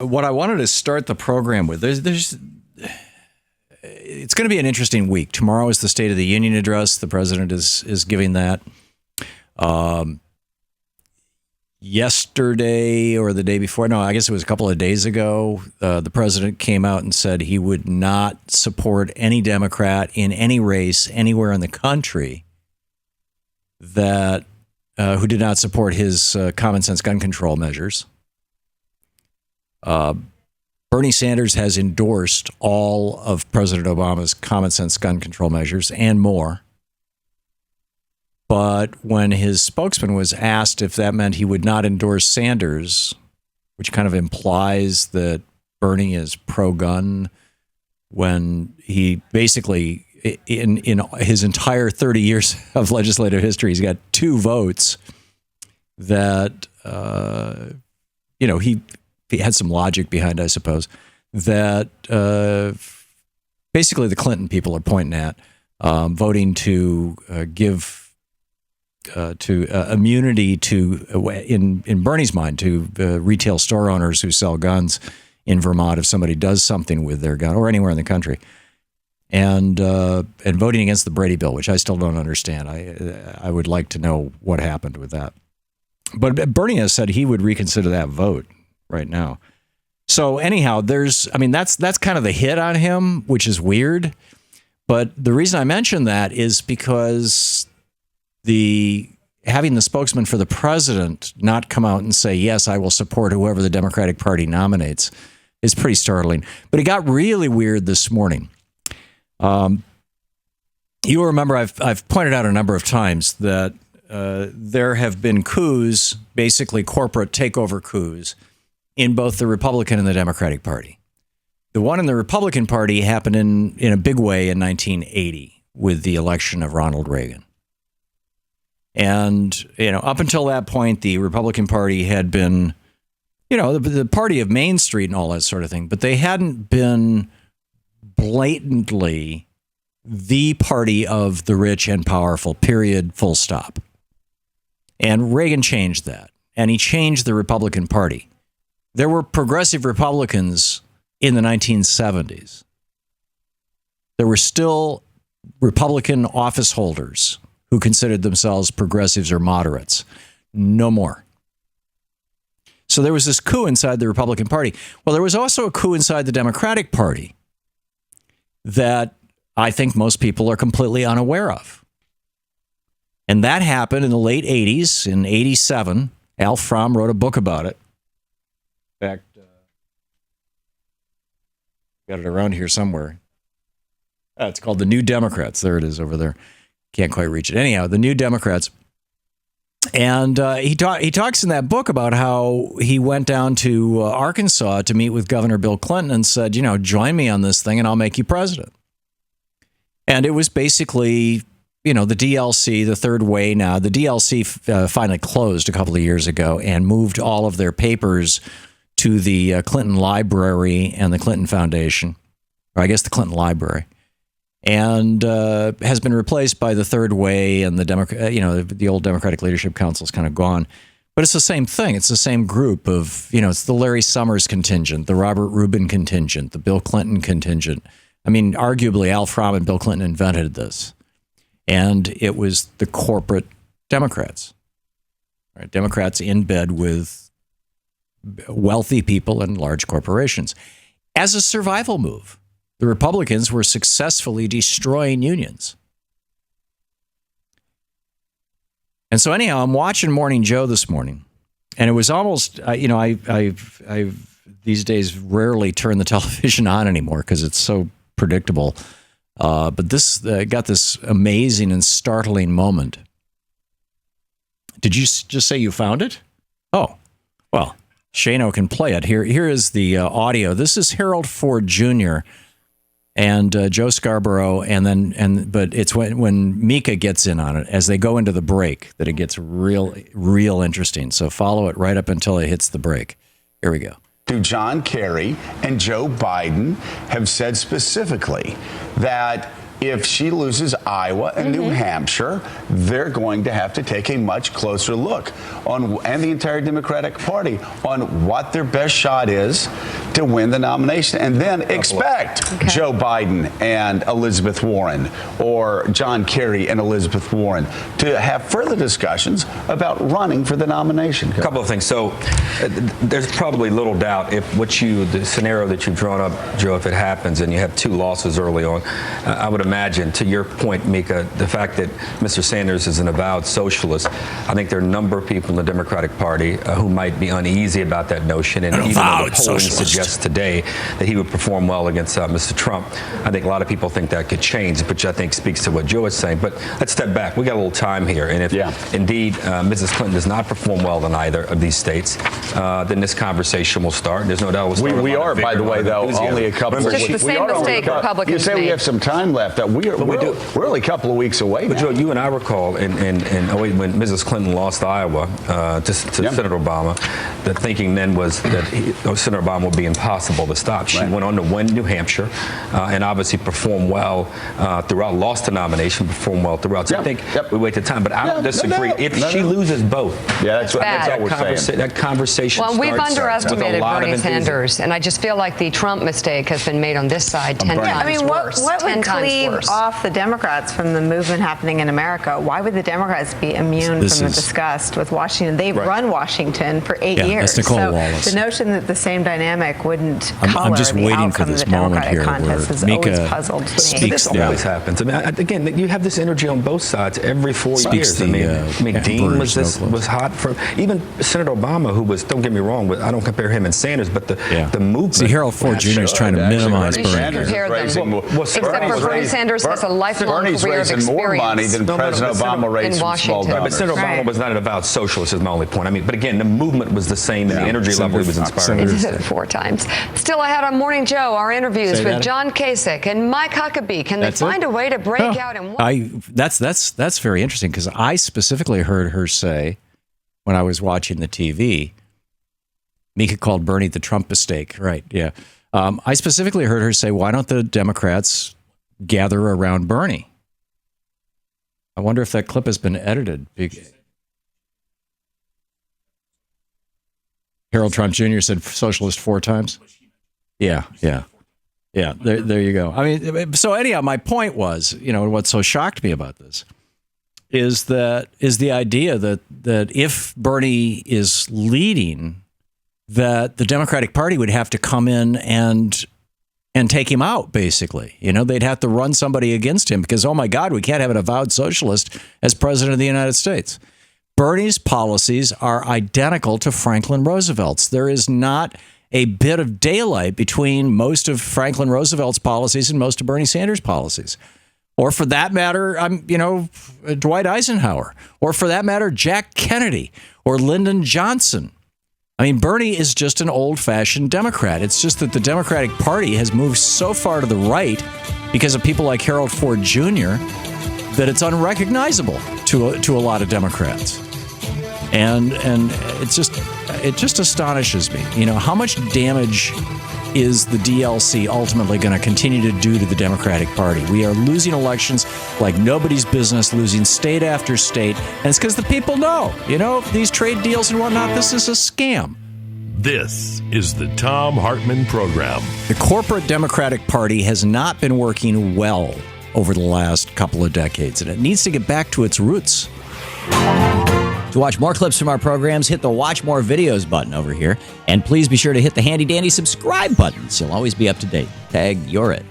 what I wanted to start the program with, it's going to be an interesting week. Tomorrow is the State of the Union address. The president is giving that. Yesterday or the day before, no, I guess it was a couple of days ago, the president came out and said he would not support any Democrat in any race anywhere in the country that who did not support his common sense gun control measures. Bernie Sanders has endorsed all of President Obama's common sense gun control measures and more. But when his spokesman was asked if that meant he would not endorse Sanders, which kind of implies that Bernie is pro-gun, when he basically, in his entire 30 years of legislative history, he's got 2 votes that, he had some logic behind, I suppose, that basically the Clinton people are pointing at, voting to give immunity to, in Bernie's mind, to retail store owners who sell guns in Vermont if somebody does something with their gun, or anywhere in the country, and voting against the Brady bill, which I still don't understand. I would like to know what happened with that. But Bernie has said he would reconsider that vote right now. So anyhow, that's kind of the hit on him, which is weird. But the reason I mention that is because having the spokesman for the president not come out and say, yes, I will support whoever the Democratic Party nominates is pretty startling. But it got really weird this morning. You'll remember I've pointed out a number of times that there have been coups, basically corporate takeover coups, in both the Republican and the Democratic Party. The one in the Republican Party happened in a big way in 1980 with the election of Ronald Reagan. And, up until that point, the Republican Party had been, the party of Main Street and all that sort of thing, but they hadn't been blatantly the party of the rich and powerful, period, full stop. And Reagan changed that, and he changed the Republican Party. There were progressive Republicans in the 1970s. There were still Republican office holders who considered themselves progressives or moderates. No more. So there was this coup inside the Republican Party. Well, there was also a coup inside the Democratic Party that I think most people are completely unaware of. And that happened in the late 80s, in 87. Al Fromm wrote a book about it. In fact, got it around here somewhere. It's called The New Democrats. There it is over there. Can't quite reach it. Anyhow, The New Democrats. And he talks in that book about how he went down to Arkansas to meet with Governor Bill Clinton and said, join me on this thing and I'll make you president. And it was basically, the DLC, the third way now. The DLC finally closed a couple of years ago and moved all of their papers to the Clinton Library and the Clinton Foundation, or I guess the Clinton Library, and has been replaced by the Third Way, and the old Democratic Leadership Council is kind of gone. But it's the same thing. It's the same group of, it's the Larry Summers contingent, the Robert Rubin contingent, the Bill Clinton contingent. I mean, arguably Al Fromm and Bill Clinton invented this, and it was the corporate Democrats, right? Democrats in bed with wealthy people and large corporations. As a survival move, the Republicans were successfully destroying unions. And so anyhow, I'm watching Morning Joe this morning, and it was almost, I these days rarely turn the television on anymore because it's so predictable. But this got this amazing and startling moment. Did you just say you found it? Oh, well, Shano can play it. Here is the audio. This is Harold Ford Jr. and Joe Scarborough, but it's when Mika gets in on it as they go into the break that it gets real interesting. So follow it right up until it hits the break. Here we go. John Kerry and Joe Biden have said specifically that if she loses Iowa and New Hampshire, they're going to have to take a much closer look and the entire Democratic Party on what their best shot is to win the nomination, and then expect Joe Biden and Elizabeth Warren or John Kerry and Elizabeth Warren to have further discussions about running for the nomination. A couple of things. So there's probably little doubt if the scenario that you've drawn up, Joe, if it happens and you have 2 losses early on, I would imagine, to your point, Mika, the fact that Mr. Sanders is an avowed socialist, I think there are a number of people in the Democratic Party who might be uneasy about that notion. And even though the polling suggests today that he would perform well against Mr. Trump, I think a lot of people think that could change, which I think speaks to what Joe is saying. But let's step back. We got a little time here. And if indeed Mrs. Clinton does not perform well in either of these states, then this conversation will start. There's no doubt we are, by the way, though, only a couple of weeks. It's the same mistake Republicans You say made. we have some time left. We're only a couple of weeks away. But Joe, you and I recall when Mrs. Clinton lost Iowa to Senator Obama, the thinking then was that Senator Obama would be impossible to stop. She went on to win New Hampshire and obviously performed well throughout, lost the nomination, performed well throughout. So I think we wait the time. But I don't disagree. If she loses both, that's all we're saying. That conversation Well, we've starts underestimated with a lot Bernie of enthusiasm. Sanders, and I just feel like the Trump mistake has been made on this side 10 times I mean, what worse. would 10 times cleave worse. off the Democrats from the movement happening in America? Why would the Democrats be immune from the disgust with Washington? They've run Washington for 8 years. That's Nicole so Wallace. the notion that the same dynamic wouldn't color I'm just the waiting outcome for this of the moment Democratic here contest where has Mika always puzzled me. speaks. This always happens. I mean, again, you have this energy on both sides every 4 years. I mean, Dean was hot for even Senator Obama, who was, don't get me wrong, I don't compare him and Sanders, but the movement. See, Harold Ford Jr. is trying to minimize You should Bernie. compare them. Except for Bernie Sanders has a lifelong Bernie's career of raising more money experience. than President Obama raised from small Washington. donors. But Senator Obama was not an avowed socialist, is my only point. I mean, but again, the movement was the same, and the energy level was inspiring. 4 times. Still ahead on Morning Joe, our interviews with John Kasich and Mike Huckabee. Can they find a way to break out in one? That's very interesting, because I specifically heard her say, when I was watching the TV, Mika called Bernie the Trump mistake. Right, yeah. I specifically heard her say, why don't the Democrats gather around Bernie? I wonder if that clip has been edited. Harold Trump Jr. said socialist 4 times. Yeah. There you go. I mean, so anyhow, my point was, what so shocked me about this is the idea that if Bernie is leading, that the Democratic Party would have to come in and take him out, basically. They'd have to run somebody against him because, oh my God, we can't have an avowed socialist as president of the United States. Bernie's policies are identical to Franklin Roosevelt's. There is not a bit of daylight between most of Franklin Roosevelt's policies and most of Bernie Sanders' policies. Or for that matter, Dwight Eisenhower. Or for that matter, Jack Kennedy or Lyndon Johnson. I mean, Bernie is just an old-fashioned Democrat. It's just that the Democratic Party has moved so far to the right because of people like Harold Ford Jr. that it's unrecognizable to a lot of Democrats. And it just astonishes me. How much damage is the DLC ultimately going to continue to do to the Democratic Party? We are losing elections like nobody's business, losing state after state. And it's because the people know, these trade deals and whatnot, this is a scam. This is the Thom Hartmann Program. The corporate Democratic Party has not been working well over the last couple of decades, and it needs to get back to its roots. To watch more clips from our programs, hit the Watch More Videos button over here. And please be sure to hit the handy-dandy subscribe button so you'll always be up to date. Tag, you're it.